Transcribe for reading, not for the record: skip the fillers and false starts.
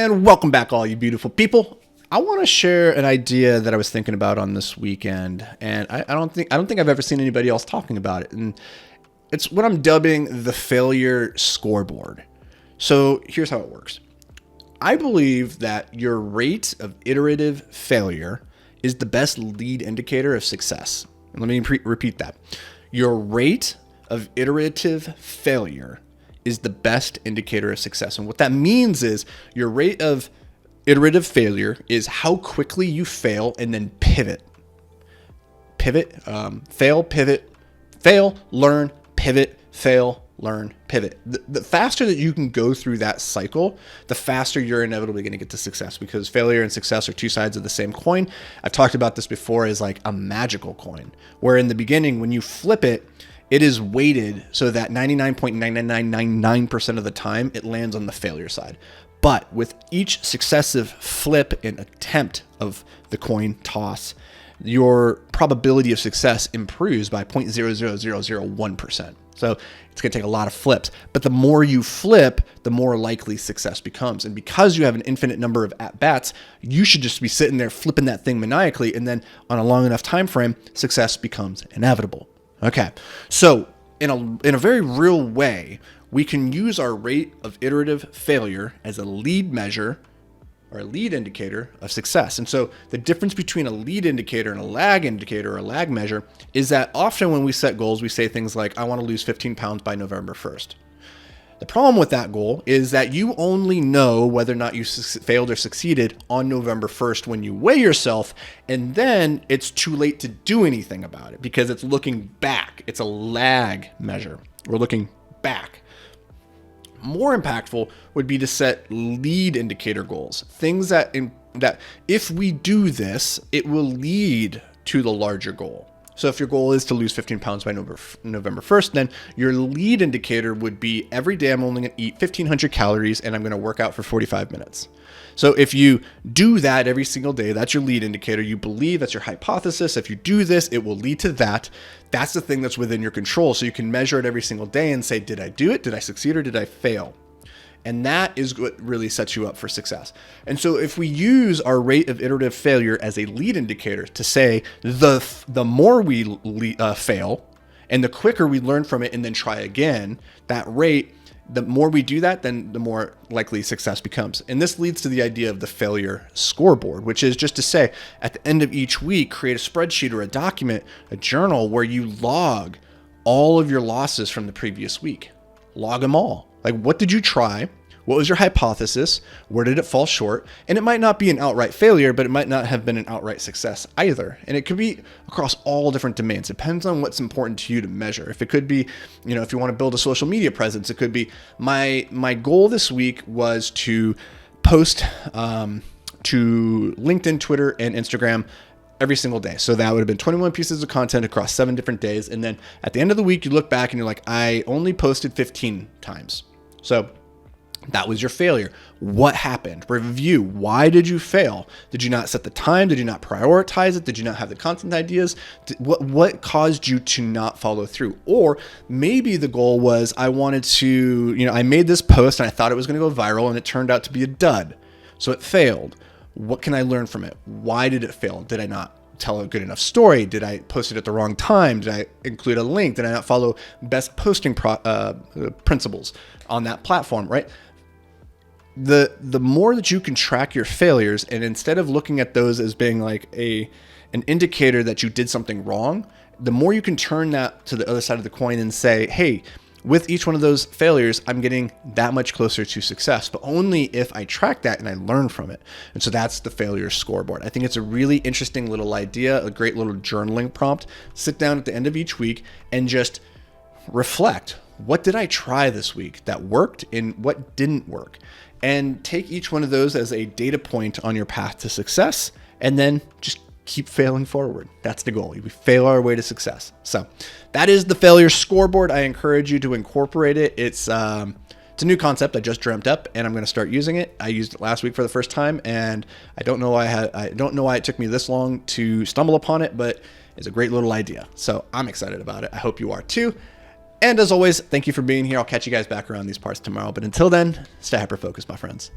And welcome back, all you beautiful people. I want to share an idea that I was thinking about on this weekend, and I don't think I've ever seen anybody else talking about it. And it's what I'm dubbing the failure scoreboard. So here's how it works. I believe that your rate of iterative failure is the best lead indicator of success. And let me repeat that. Your rate of iterative failure is the best indicator of success. And what that means is your rate of iterative failure is how quickly you fail and then pivot. Fail, pivot, fail, learn, pivot, fail, learn, pivot. The faster that you can go through that cycle, the faster you're inevitably going to get to success, because failure and success are two sides of the same coin. I've talked about this before as like a magical coin, where in the beginning, when you flip it, it is weighted so that 99.99999% of the time it lands on the failure side. But with each successive flip and attempt of the coin toss, your probability of success improves by 0.00001%. So it's going to take a lot of flips. But the more you flip, the more likely success becomes. And because you have an infinite number of at-bats, you should just be sitting there flipping that thing maniacally. And then on a long enough time frame, success becomes inevitable. Okay, so in a very real way, we can use our rate of iterative failure as a lead measure or a lead indicator of success. And so the difference between a lead indicator and a lag indicator or a lag measure is that often when we set goals, we say things like, I want to lose 15 pounds by November 1st. The problem with that goal is that you only know whether or not you failed or succeeded on November 1st when you weigh yourself, and then it's too late to do anything about it because it's looking back. It's a lag measure. We're looking back. More impactful would be to set lead indicator goals, things that if we do this, it will lead to the larger goal. So if your goal is to lose 15 pounds by November 1st, then your lead indicator would be every day I'm only going to eat 1,500 calories and I'm going to work out for 45 minutes. So if you do that every single day, that's your lead indicator. You believe, that's your hypothesis. If you do this, it will lead to that. That's the thing that's within your control. So you can measure it every single day and say, did I do it? Did I succeed or did I fail? And that is what really sets you up for success. And so if we use our rate of iterative failure as a lead indicator to say the more we fail and the quicker we learn from it and then try again, that rate, the more we do that, then the more likely success becomes. And this leads to the idea of the failure scoreboard, which is just to say at the end of each week, create a spreadsheet or a document, a journal where you log all of your losses from the previous week. Log them all. Like, what did you try? What was your hypothesis? Where did it fall short? And it might not be an outright failure, but it might not have been an outright success either. And it could be across all different domains. It depends on what's important to you to measure. If it could be, if you want to build a social media presence, it could be my goal this week was to post to LinkedIn, Twitter, and Instagram every single day. So that would have been 21 pieces of content across 7 different days. And then at the end of the week, you look back and you're like, I only posted 15 times. So that was your failure. What happened? Review. Why did you fail? Did you not set the time? Did you not prioritize it? Did you not have the content ideas? What caused you to not follow through? Or maybe the goal was I wanted to, I made this post and I thought it was going to go viral and it turned out to be a dud. So it failed. What can I learn from it? Why did it fail? Did I not tell a good enough story? Did I post it at the wrong time? Did I include a link? Did I not follow best posting principles on that platform, right? The more that you can track your failures, and instead of looking at those as being like an indicator that you did something wrong, the more you can turn that to the other side of the coin and say, hey, with each one of those failures, I'm getting that much closer to success, but only if I track that and I learn from it. And so that's the failure scoreboard. I think it's a really interesting little idea, a great little journaling prompt. Sit down at the end of each week and just reflect. What did I try this week that worked and what didn't work? And take each one of those as a data point on your path to success, and then just keep failing forward. That's the goal. We fail our way to success. So that is the failure scoreboard. I encourage you to incorporate it. It's a new concept I just dreamt up, and I'm going to start using it. I used it last week for the first time, and I don't know why it took me this long to stumble upon it, but it's a great little idea. So I'm excited about it. I hope you are too. And as always, thank you for being here. I'll catch you guys back around these parts tomorrow. But until then, stay hyper focused, my friends.